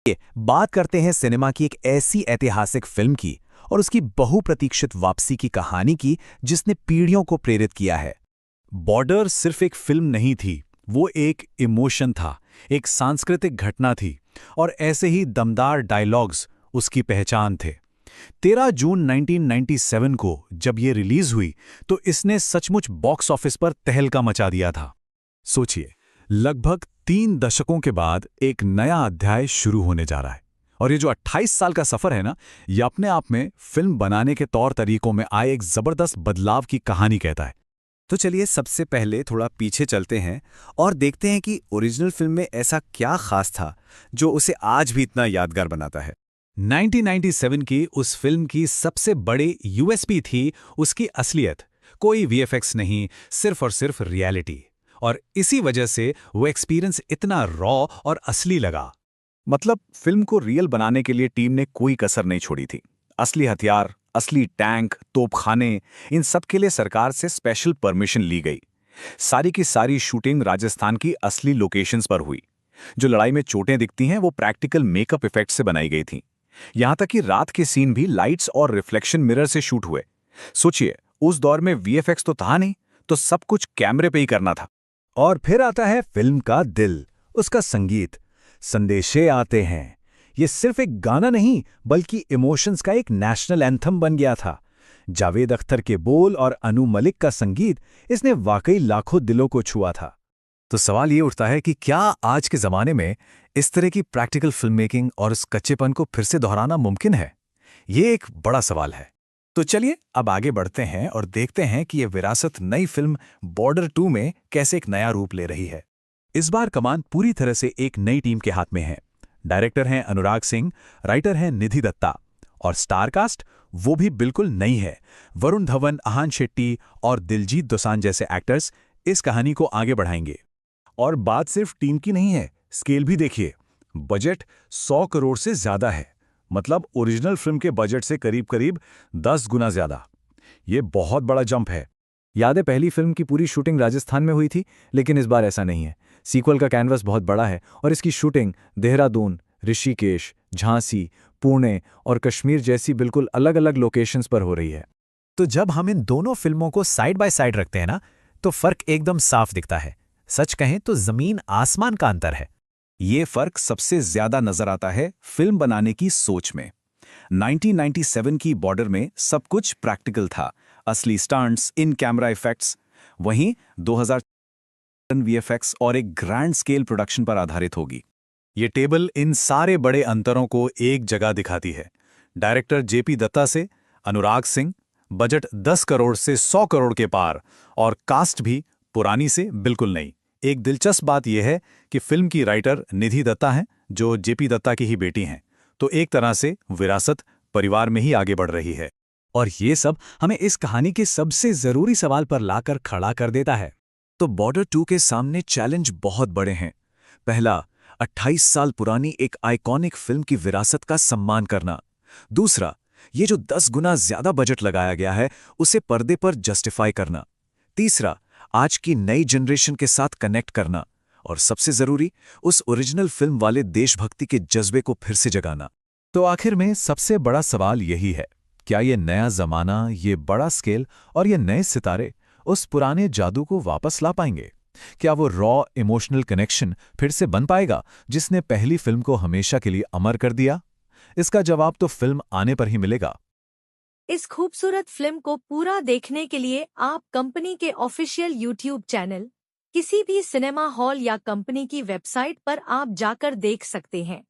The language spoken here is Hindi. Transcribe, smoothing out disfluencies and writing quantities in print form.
बात करते हैं सिनेमा की एक ऐसी ऐतिहासिक फिल्म की और उसकी बहुप्रतीक्षित वापसी की कहानी की जिसने पीढ़ियों को प्रेरित किया है। बॉर्डर सिर्फ एक फिल्म नहीं थी, वो एक इमोशन था, एक सांस्कृतिक घटना थी और ऐसे ही दमदार डायलॉग्स उसकी पहचान थे। 13 जून 1997 को जब ये रिलीज हुई तो इसने सचमुच बॉक्स ऑफिस पर तहलका मचा दिया था। सोचिए, लगभग 3 दशकों के बाद एक नया अध्याय शुरू होने जा रहा है और ये जो 28 साल का सफर है ना, ये अपने आप में फिल्म बनाने के तौर तरीकों में आए एक जबरदस्त बदलाव की कहानी कहता है। तो चलिए सबसे पहले थोड़ा पीछे चलते हैं और देखते हैं कि ओरिजिनल फिल्म में ऐसा क्या खास था जो उसे आज भी इतना यादगार बनाता है। 1997 की उस फिल्म की सबसे बड़ी यूएसपी थी उसकी असलियत। कोई वीएफएक्स नहीं, सिर्फ और सिर्फ रियलिटी। और इसी वजह से वो एक्सपीरियंस इतना रॉ और असली लगा। मतलब फिल्म को रियल बनाने के लिए टीम ने कोई कसर नहीं छोड़ी थी। असली हथियार, असली टैंक, तोपखाने, इन सब के लिए सरकार से स्पेशल परमिशन ली गई। सारी की सारी शूटिंग राजस्थान की असली लोकेशंस पर हुई। जो लड़ाई में चोटें दिखती हैं वो प्रैक्टिकल मेकअप इफेक्ट से बनाई गई थी। यहां तक कि रात के सीन भी लाइट्स और रिफ्लेक्शन मिरर से शूट हुए। सोचिए, उस दौर में वीएफएक्स तो था नहीं, तो सब कुछ कैमरे पे ही करना था। और फिर आता है फिल्म का दिल, उसका संगीत। संदेशे आते हैं ये सिर्फ एक गाना नहीं बल्कि इमोशंस का एक नेशनल एंथम बन गया था। जावेद अख्तर के बोल और अनु मलिक का संगीत, इसने वाकई लाखों दिलों को छुआ था। तो सवाल ये उठता है कि क्या आज के ज़माने में इस तरह की प्रैक्टिकल फिल्म मेकिंग और उस कच्चेपन को फिर से दोहराना मुमकिन है? ये एक बड़ा सवाल है। तो चलिए अब आगे बढ़ते हैं और देखते हैं कि ये विरासत नई फिल्म बॉर्डर 2 में कैसे एक नया रूप ले रही है। इस बार कमान पूरी तरह से एक नई टीम के हाथ में है। डायरेक्टर हैं अनुराग सिंह, राइटर हैं निधि दत्ता और स्टार कास्ट वो भी बिल्कुल नई है। वरुण धवन, आहान शेट्टी और दिलजीत दोसांझ जैसे एक्टर्स इस कहानी को आगे बढ़ाएंगे। और बात सिर्फ टीम की नहीं है, स्केल भी देखिए। बजट 100 करोड़ से ज्यादा है। मतलब ओरिजिनल फिल्म के बजट से करीब करीब 10 गुना ज्यादा। ये बहुत बड़ा जंप है। याद है पहली फिल्म की पूरी शूटिंग राजस्थान में हुई थी, लेकिन इस बार ऐसा नहीं है। सीक्वल का कैनवस बहुत बड़ा है और इसकी शूटिंग देहरादून, ऋषिकेश, झांसी, पुणे और कश्मीर जैसी बिल्कुल अलग अलग लोकेशंस पर हो रही है। तो जब हम इन दोनों फिल्मों को साइड बाय साइड रखते हैं ना, तो फर्क एकदम साफ दिखता है। सच कहें तो जमीन आसमान का अंतर है। ये फर्क सबसे ज्यादा नजर आता है फिल्म बनाने की सोच में। 1997 की बॉर्डर में सब कुछ प्रैक्टिकल था, असली स्टंट्स, इन कैमरा इफेक्ट्स। वहीं 2000 वीएफएक्स और एक ग्रैंड स्केल प्रोडक्शन पर आधारित होगी। ये टेबल इन सारे बड़े अंतरों को एक जगह दिखाती है। डायरेक्टर जेपी दत्ता से अनुराग सिंह, बजट 10 करोड़ से 100 करोड़ के पार और कास्ट भी पुरानी से बिल्कुल नई। एक दिलचस्प बात यह है कि फिल्म की राइटर निधि दत्ता हैं, जो जेपी दत्ता की ही बेटी हैं। तो एक तरह से विरासत परिवार में ही आगे बढ़ रही है। और ये सब हमें इस कहानी के सबसे जरूरी सवाल पर लाकर खड़ा कर देता है। तो बॉर्डर 2 के सामने चैलेंज बहुत बड़े हैं। पहला, 28 साल पुरानी एक आइकॉनिक फिल्म की विरासत का सम्मान करना। दूसरा, ये जो 10 गुना ज्यादा बजट लगाया गया है उसे पर्दे पर जस्टिफाई करना। तीसरा, आज की नई जनरेशन के साथ कनेक्ट करना। और सबसे जरूरी, उस ओरिजिनल फिल्म वाले देशभक्ति के जज्बे को फिर से जगाना। तो आखिर में सबसे बड़ा सवाल यही है, क्या ये नया जमाना, ये बड़ा स्केल और ये नए सितारे उस पुराने जादू को वापस ला पाएंगे? क्या वो रॉ इमोशनल कनेक्शन फिर से बन पाएगा जिसने पहली फिल्म को हमेशा के लिए अमर कर दिया? इसका जवाब तो फिल्म आने पर ही मिलेगा। इस खूबसूरत फिल्म को पूरा देखने के लिए आप कंपनी के ऑफिशियल यूट्यूब चैनल, किसी भी सिनेमा हॉल या कंपनी की वेबसाइट पर आप जाकर देख सकते हैं।